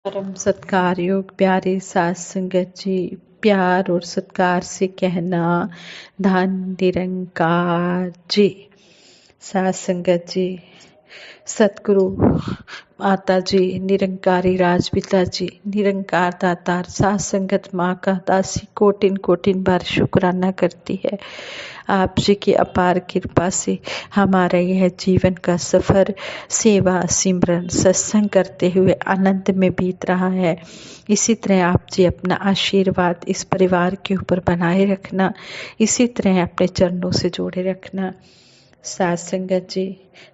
परम सत्कार योग प्यारे सात संगत जी, प्यार और सत्कार से कहना धन निरंकार जी। सात संगत जी, सतगुरु माता जी, निरंकारी राजपिता जी, निरंकार दातार सात संगत माँ का दासी कोटिन कोटिन बार शुक्राना करती है। आप जी की अपार कृपा से हमारा यह जीवन का सफर सेवा सिमरन सत्संग करते हुए आनंद में बीत रहा है। इसी तरह आप जी अपना आशीर्वाद इस परिवार के ऊपर बनाए रखना, इसी तरह अपने चरणों से जोड़े रखना। सात संगत जी,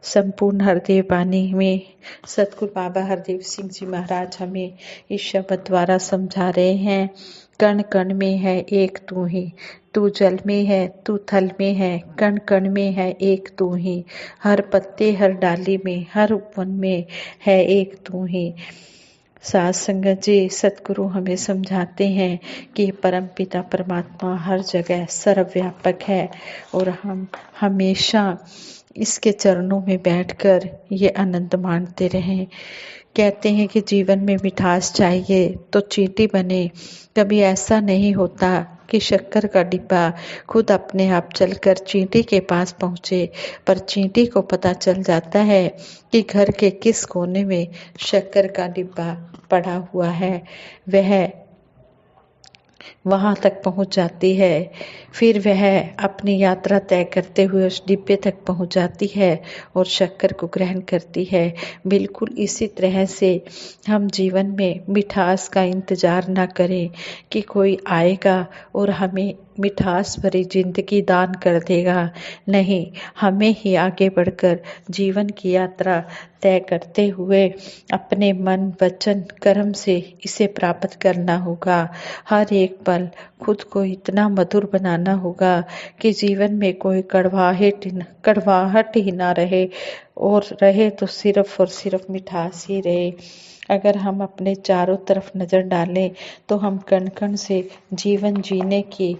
संपूर्ण हरदेव वाणी में सतगुरु बाबा हरदेव सिंह जी महाराज हमें इस शब्द द्वारा समझा रहे हैं। कण कण में है एक तू ही, तू जल में है तू थल में है, कण कण में है एक तू ही, हर पत्ते हर डाली में हर वन में है एक तू ही। सात संगत जी, सतगुरु हमें समझाते हैं कि परम पिता परमात्मा हर जगह सर्वव्यापक है और हम हमेशा इसके चरणों में बैठकर ये आनंद मानते रहें। कहते हैं कि जीवन में मिठास चाहिए तो चींटी बने। कभी ऐसा नहीं होता कि शक्कर का डिब्बा खुद अपने आप चलकर चींटी के पास पहुंचे, पर चींटी को पता चल जाता है कि घर के किस कोने में शक्कर का डिब्बा पड़ा हुआ है। वह वहां तक पहुंच जाती है, फिर वह अपनी यात्रा तय करते हुए उस डिब्बे तक पहुंच जाती है और शक्कर को ग्रहण करती है। बिल्कुल इसी तरह से हम जीवन में मिठास का इंतजार ना करें कि कोई आएगा और हमें मिठास भरी जिंदगी दान कर देगा। नहीं, हमें ही आगे बढ़कर जीवन की यात्रा तय करते हुए अपने मन वचन कर्म से इसे प्राप्त करना होगा। हर एक पल खुद को इतना मधुर बनाना होगा कि जीवन में कोई कड़वाहट ही ना रहे, और रहे तो सिर्फ और सिर्फ मिठास ही रहे। अगर हम अपने चारों तरफ नजर डालें तो हम कण कण से जीवन जीने की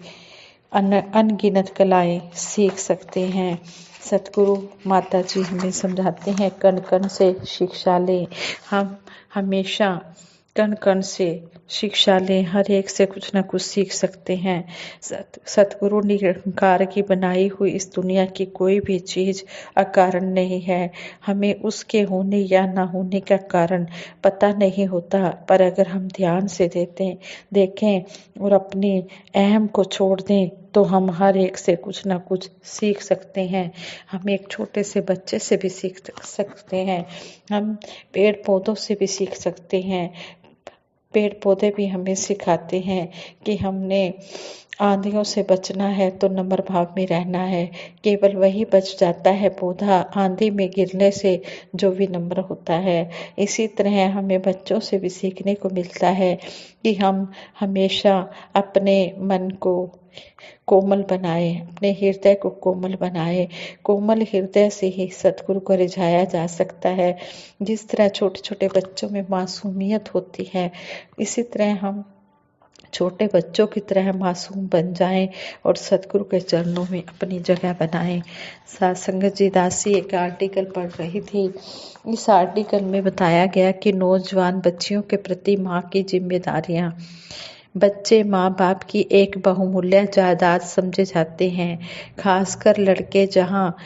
अनगिनत कलाएं सीख सकते हैं। सतगुरु माता जी हमें समझाते हैं कण कण से शिक्षा लें। हम हमेशा कण कण से शिक्षा लें, हर एक से कुछ ना कुछ सीख सकते हैं। सतगुरु निरंकार की बनाई हुई इस दुनिया की कोई भी चीज अकारण नहीं है। हमें उसके होने या ना होने का कारण पता नहीं होता, पर अगर हम ध्यान से देखें और अपने अहम को छोड़ दें तो हम हर एक से कुछ ना कुछ सीख सकते हैं। हम एक छोटे से बच्चे से भी सीख सकते हैं, हम पेड़ पौधों से भी सीख सकते हैं। पेड़ पौधे भी हमें सिखाते हैं कि हमने आंधियों से बचना है तो नम्र भाव में रहना है। केवल वही बच जाता है पौधा आंधी में गिरने से जो विनम्र होता है। इसी तरह हमें बच्चों से भी सीखने को मिलता है कि हम हमेशा अपने मन को कोमल बनाए, अपने हृदय को कोमल बनाए। कोमल हृदय से ही सतगुरु को रिझाया जा सकता है। जिस तरह छोटे छोटे बच्चों में मासूमियत होती है, इसी तरह हम छोटे बच्चों की तरह मासूम बन जाएं और सतगुरु के चरणों में अपनी जगह बनाएं। सत्संगत जी दासी एक आर्टिकल पढ़ रही थी। इस आर्टिकल में बताया गया कि नौजवान बच्चियों के प्रति माँ की जिम्मेदारियां। बच्चे माँ बाप की एक बहुमूल्य जायदाद समझे जाते हैं, खासकर लड़के। जहाँ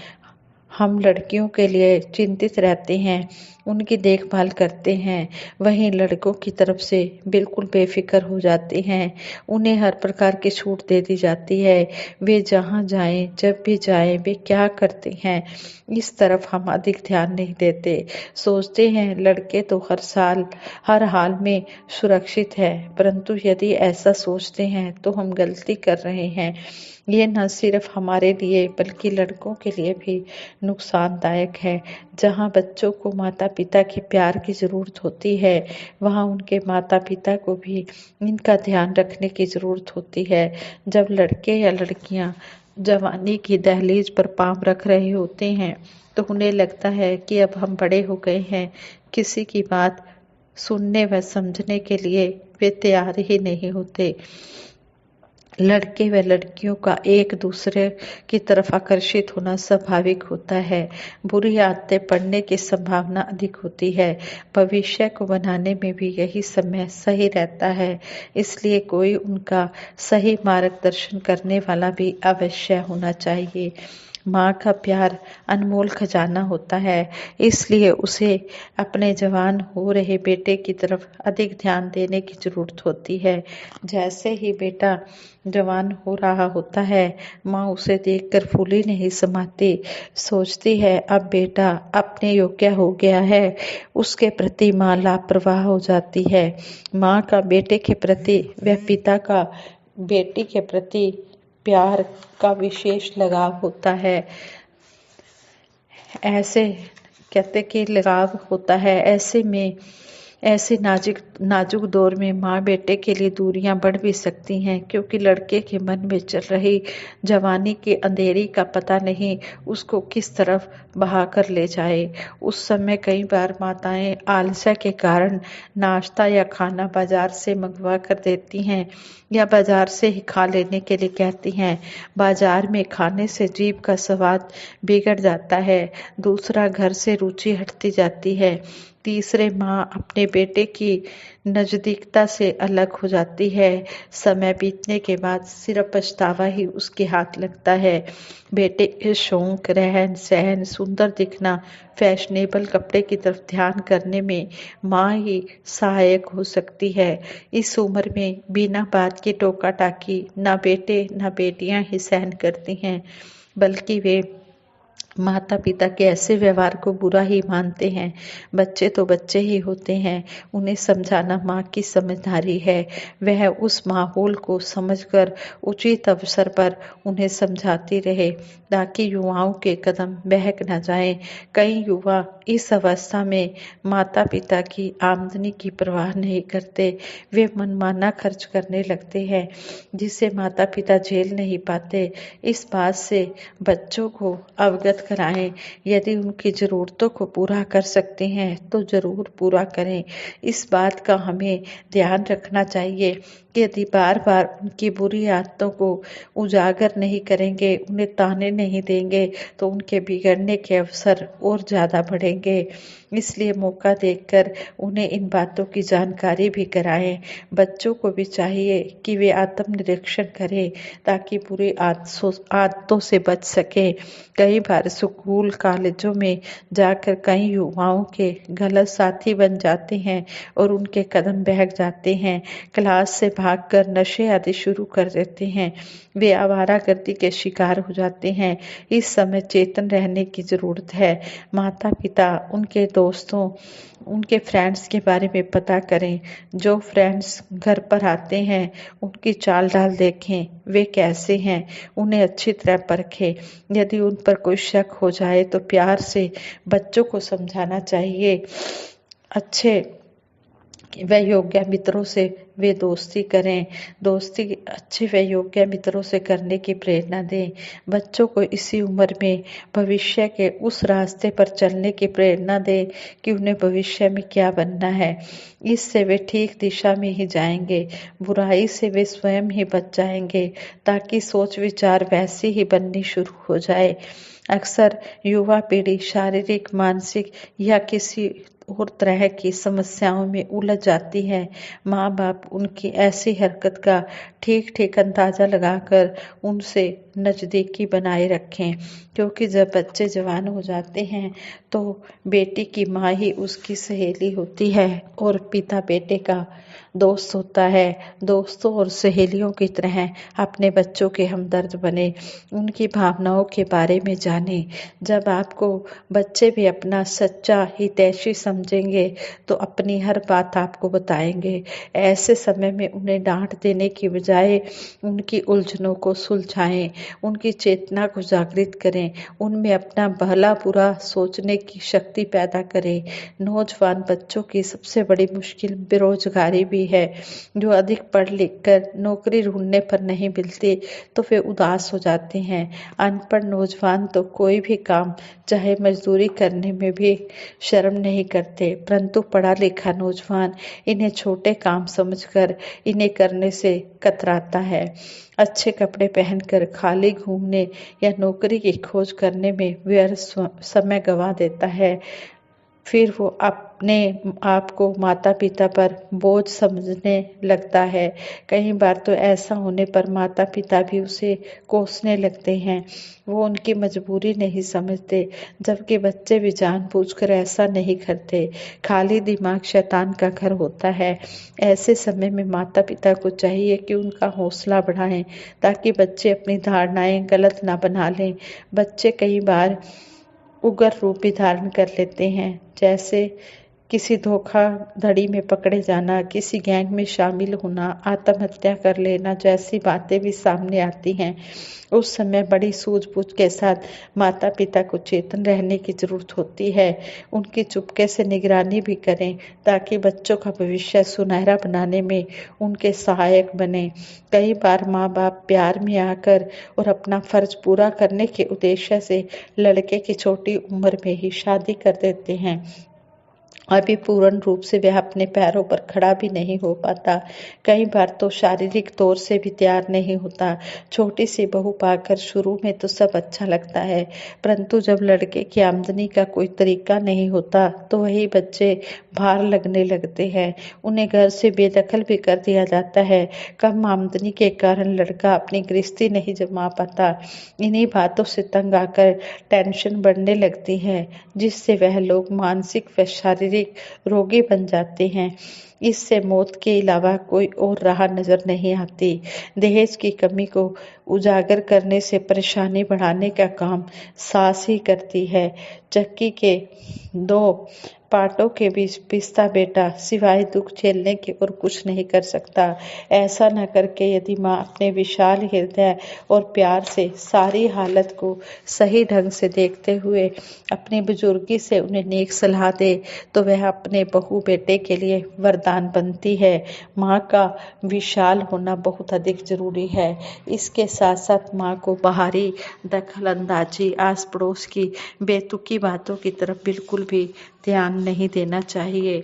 हम लड़कियों के लिए चिंतित रहते हैं, उनकी देखभाल करते हैं, वहीं लड़कों की तरफ से बिल्कुल बेफिक्र हो जाते हैं। उन्हें हर प्रकार की छूट दे दी जाती है। वे जहाँ जाएं, जब भी जाएं, वे क्या करते हैं, इस तरफ हम अधिक ध्यान नहीं देते। सोचते हैं लड़के तो हर हाल में सुरक्षित है, परंतु यदि ऐसा सोचते हैं तो हम गलती कर रहे हैं। ये न सिर्फ हमारे लिए बल्कि लड़कों के लिए भी नुकसानदायक है। जहाँ बच्चों को माता पिता के प्यार की जरूरत होती है, वहाँ उनके माता पिता को भी इनका ध्यान रखने की जरूरत होती है। जब लड़के या लड़कियाँ जवानी की दहलीज पर पांव रख रहे होते हैं तो उन्हें लगता है कि अब हम बड़े हो गए हैं, किसी की बात सुनने व समझने के लिए वे तैयार ही नहीं होते। लड़के व लड़कियों का एक दूसरे की तरफ आकर्षित होना स्वाभाविक होता है। बुरी आदतें पड़ने की संभावना अधिक होती है। भविष्य को बनाने में भी यही समय सही रहता है, इसलिए कोई उनका सही मार्गदर्शन करने वाला भी अवश्य होना चाहिए। माँ का प्यार अनमोल खजाना होता है, इसलिए उसे अपने जवान हो रहे बेटे की तरफ अधिक ध्यान देने की जरूरत होती है। जैसे ही बेटा जवान हो रहा होता है, माँ उसे देखकर फूली नहीं समाती। सोचती है अब बेटा अपने योग्य हो गया है, उसके प्रति माँ लापरवाह हो जाती है। माँ का बेटे के प्रति व पिता का बेटी के प्रति प्यार का विशेष लगाव होता है। ऐसे कहते कि लगाव होता है, ऐसे में ऐसे नाजुक दौर में माँ बेटे के लिए दूरियां बढ़ भी सकती हैं, क्योंकि लड़के के मन में चल रही जवानी की अंधेरी का पता नहीं उसको किस तरफ बहा कर ले जाए। उस समय कई बार माताएं आलस्य के कारण नाश्ता या खाना बाजार से मंगवा कर देती हैं या बाजार से ही खा लेने के लिए कहती हैं। बाजार में खाने से जीभ का स्वाद बिगड़ जाता है, दूसरा घर से रुचि हटती जाती है, तीसरे माँ अपने बेटे की नजदीकता से अलग हो जाती है। समय बीतने के बाद सिर्फ पछतावा ही उसके हाथ लगता है। बेटे के शौक, रहन सहन, सुंदर दिखना, फैशनेबल कपड़े की तरफ ध्यान करने में माँ ही सहायक हो सकती है। इस उम्र में बिना बात की टोका टाकी ना बेटे ना बेटियां ही सहन करती हैं, बल्कि वे माता पिता के ऐसे व्यवहार को बुरा ही मानते हैं। बच्चे तो बच्चे ही होते हैं, उन्हें समझाना माँ की समझदारी है। वह उस माहौल को समझकर उचित अवसर पर उन्हें समझाती रहे, ताकि युवाओं के कदम बहक न जाएं। कई युवा इस अवस्था में माता पिता की आमदनी की परवाह नहीं करते, वे मनमाना खर्च करने लगते हैं, जिसे माता पिता झेल नहीं पाते। इस बात से बच्चों को अवगत कराएं। यदि उनकी जरूरतों को पूरा कर सकते हैं तो जरूर पूरा करें। इस बात का हमें ध्यान रखना चाहिए कि यदि बार बार उनकी बुरी आदतों को उजागर नहीं करेंगे, उन्हें ताने नहीं देंगे, तो उनके बिगड़ने के अवसर और ज्यादा बढ़ेंगे। इसलिए मौका देखकर उन्हें इन बातों की जानकारी भी कराएं। बच्चों को भी चाहिए कि वे आत्मनिरीक्षण करें, ताकि बुरी आदतों से बच सके। कई बार स्कूल कॉलेजों में जाकर कई युवाओं के गलत साथी बन जाते हैं और उनके कदम बहक जाते हैं। क्लास से भागकर नशे आदि शुरू कर देते हैं, वे आवारागर्दी के शिकार हो जाते हैं। इस समय चेतन रहने की जरूरत है। माता पिता उनके दोस्तों, उनके फ्रेंड्स के बारे में पता करें। जो फ्रेंड्स घर पर आते हैं उनकी चाल ढाल देखें, वे कैसे हैं, उन्हें अच्छी तरह परखें। यदि उन पर कोई शक हो जाए तो प्यार से बच्चों को समझाना चाहिए। अच्छे व योग्य मित्रों से वे दोस्ती करें, दोस्ती अच्छे व योग्य मित्रों से करने की प्रेरणा दें। बच्चों को इसी उम्र में भविष्य के उस रास्ते पर चलने की प्रेरणा दें कि उन्हें भविष्य में क्या बनना है। इससे वे ठीक दिशा में ही जाएंगे, बुराई से वे स्वयं ही बच जाएंगे, ताकि सोच विचार वैसी ही बननी शुरू हो जाए। अक्सर युवा पीढ़ी शारीरिक, मानसिक या किसी और तरह की समस्याओं में उलझ जाती है। माँ बाप उनकी ऐसी हरकत का ठीक ठीक अंदाजा लगाकर उनसे नजदीकी बनाए रखें, क्योंकि जब बच्चे जवान हो जाते हैं तो बेटी की माँ ही उसकी सहेली होती है और पिता बेटे का दोस्त होता है। दोस्तों और सहेलियों की तरह अपने बच्चों के हमदर्द बने, उनकी भावनाओं के बारे में जाने। जब आपको बच्चे भी अपना सच्चा हितैषी समझेंगे तो अपनी हर बात आपको बताएंगे। ऐसे समय में उन्हें डांट देने की बजाय उनकी उलझनों को सुलझाएं, उनकी चेतना को जागृत करें, उनमें अपना भला बुरा सोचने की शक्ति पैदा करें। नौजवान बच्चों की सबसे बड़ी मुश्किल बेरोजगारी भी है। जो अधिक पढ़ लिख कर नौकरी ढूंढने पर नहीं मिलती तो वे उदास हो जाते हैं। अनपढ़ नौजवान तो कोई भी काम, चाहे मजदूरी करने में भी शर्म नहीं करते। करते, परंतु पढ़ा लिखा नौजवान इन्हें छोटे काम समझकर इन्हें करने से कतराता है। अच्छे कपड़े पहनकर खाली घूमने या नौकरी की खोज करने में व्यर्थ समय गंवा देता है। फिर वो अपने आप को माता पिता पर बोझ समझने लगता है। कई बार तो ऐसा होने पर माता पिता भी उसे कोसने लगते हैं। वो उनकी मजबूरी नहीं समझते, जबकि बच्चे भी जानबूझकर ऐसा नहीं करते। खाली दिमाग शैतान का घर होता है। ऐसे समय में माता पिता को चाहिए कि उनका हौसला बढ़ाएं, ताकि बच्चे अपनी धारणाएं गलत ना बना लें। बच्चे कई बार उग्र रूप भी धारण कर लेते हैं, जैसे किसी धोखाधड़ी में पकड़े जाना, किसी गैंग में शामिल होना, आत्महत्या कर लेना जैसी बातें भी सामने आती हैं। उस समय बड़ी सूझबूझ के साथ माता पिता को चेतन रहने की जरूरत होती है। उनकी चुपके से निगरानी भी करें, ताकि बच्चों का भविष्य सुनहरा बनाने में उनके सहायक बने। कई बार माँ बाप प्यार में आकर और अपना फर्ज पूरा करने के उद्देश्य से लड़के की छोटी उम्र में ही शादी कर देते हैं। अभी पूर्ण रूप से वह अपने पैरों पर खड़ा भी नहीं हो पाता। कई बार तो शारीरिक तौर से भी तैयार नहीं होता। छोटी सी बहू पाकर शुरू में तो सब अच्छा लगता है, परंतु जब लड़के की आमदनी का कोई तरीका नहीं होता तो वही बच्चे भार लगने लगते हैं। उन्हें घर से बेदखल भी कर दिया जाता है। कम आमदनी के कारण लड़का अपनी गृहस्थी नहीं जमा पाता। इन्हीं बातों से तंग आकर टेंशन बढ़ने लगती है, जिससे वह लोग मानसिक व शारीरिक रोगी बन जाते हैं। इससे मौत के अलावा कोई और राह नजर नहीं आती। दहेज की कमी को उजागर करने से परेशानी बढ़ाने का काम सास ही करती है। चक्की के दो पाटों के बीच पिसता बेटा सिवाय दुख झेलने के और कुछ नहीं कर सकता। ऐसा न करके यदि माँ अपने विशाल हृदय और प्यार से सारी हालत को सही ढंग से देखते हुए अपनी बुजुर्गी से उन्हें नेक सलाह दे, तो वह अपने बहू बेटे के लिए वरदान बनती है। माँ का विशाल होना बहुत अधिक जरूरी है। इसके साथ साथ माँ को बाहरी दखल अंदाजी, आस पड़ोस की बेतुकी बातों की तरफ बिल्कुल भी ध्यान नहीं देना चाहिए।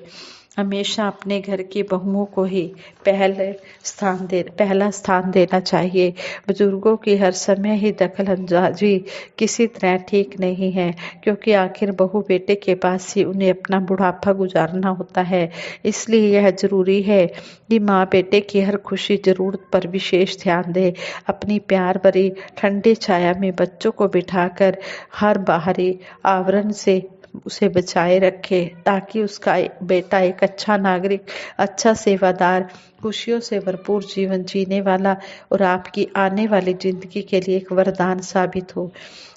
हमेशा अपने घर की बहुओं को ही पहला स्थान देना चाहिए। बुजुर्गों की हर समय ही दखल अंदाजी किसी तरह ठीक नहीं है, क्योंकि आखिर बहू बेटे के पास ही उन्हें अपना बुढ़ापा गुजारना होता है। इसलिए यह जरूरी है कि माँ बेटे की हर खुशी जरूरत पर विशेष ध्यान दे। अपनी प्यार भरी ठंडी छाया में बच्चों को बिठाकर हर बाहरी आवरण से उसे बचाए रखे, ताकि उसका बेटा एक अच्छा नागरिक, अच्छा सेवादार, खुशियों से भरपूर जीवन जीने वाला और आपकी आने वाली जिंदगी के लिए एक वरदान साबित हो।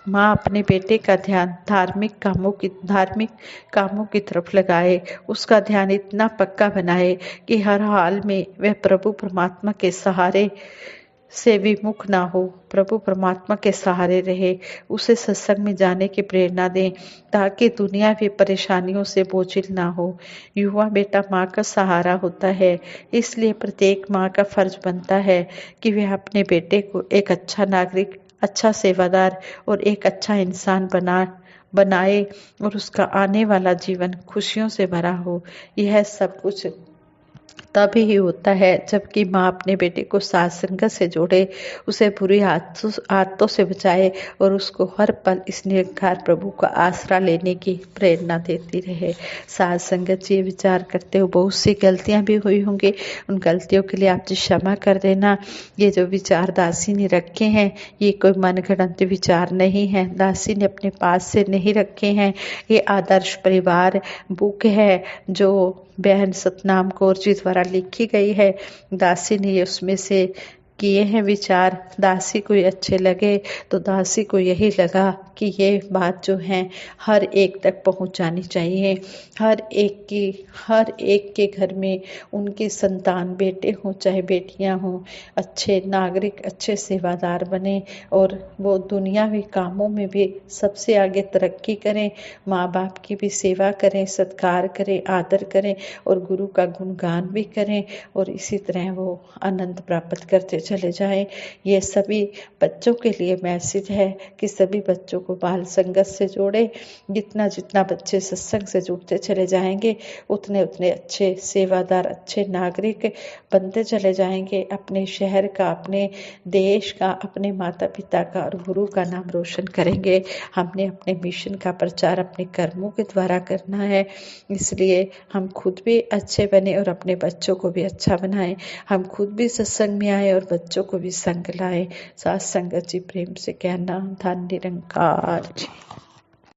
माँ अपने बेटे का ध्यान धार्मिक कामों की तरफ लगाए, उसका ध्यान इतना पक्का बनाए कि हर हाल में वह प्रभु परमात्मा के सहारे से विमुख ना हो, प्रभु परमात्मा के सहारे रहे। उसे सत्संग में जाने की प्रेरणा दें, ताकि दुनियावी परेशानियों से बोझिल ना हो। युवा बेटा माँ का सहारा होता है, इसलिए प्रत्येक माँ का फर्ज बनता है कि वह अपने बेटे को एक अच्छा नागरिक, अच्छा सेवादार और एक अच्छा इंसान बनाए और उसका आने वाला जीवन खुशियों से भरा हो। यह सब कुछ तभी ही होता है जबकि माँ अपने बेटे को साथ संगत से जोड़े, उसे बुरी आदतों से बचाए और उसको हर पल इस निरंकार प्रभु का आसरा लेने की प्रेरणा देती रहे। साथ संगत ये विचार करते हुए बहुत सी गलतियां भी हुई होंगी, उन गलतियों के लिए आप जी क्षमा कर देना। ये जो विचार दासी ने रखे हैं, ये कोई मनगढ़ंत विचार नहीं है, दासी ने अपने पास से नहीं रखे हैं। ये आदर्श परिवार बुक है जो बहन सतनाम कौर जी द्वारा लिखी गई है। दासी ने उसमें से किए हैं विचार। दासी को अच्छे लगे तो दासी को यही लगा कि ये बात जो है हर एक तक पहुंच जानी चाहिए। हर एक के घर में उनकी संतान, बेटे हों चाहे बेटियां हों, अच्छे नागरिक, अच्छे सेवादार बने और वो दुनियावी कामों में भी सबसे आगे तरक्की करें, माँ बाप की भी सेवा करें, सत्कार करें, आदर करें और गुरु का गुणगान भी करें और इसी तरह वो आनंद प्राप्त करते चले जाएं। ये सभी बच्चों के लिए मैसेज है कि सभी बच्चों को बाल संगत से जोड़े। जितना जितना बच्चे सत्संग से जुड़ते चले जाएंगे उतने उतने अच्छे सेवादार, अच्छे नागरिक बनते चले जाएंगे। अपने शहर का, अपने देश का, अपने माता पिता का और गुरु का नाम रोशन करेंगे। हमने अपने मिशन का प्रचार अपने कर्मों के द्वारा करना है, इसलिए हम खुद भी अच्छे बने और अपने बच्चों को भी अच्छा बनाएं। हम खुद भी सत्संग में आए और बच्चों को भी संग लाएं। साथ संगत जी प्रेम से कहना, धन निरंकार जी।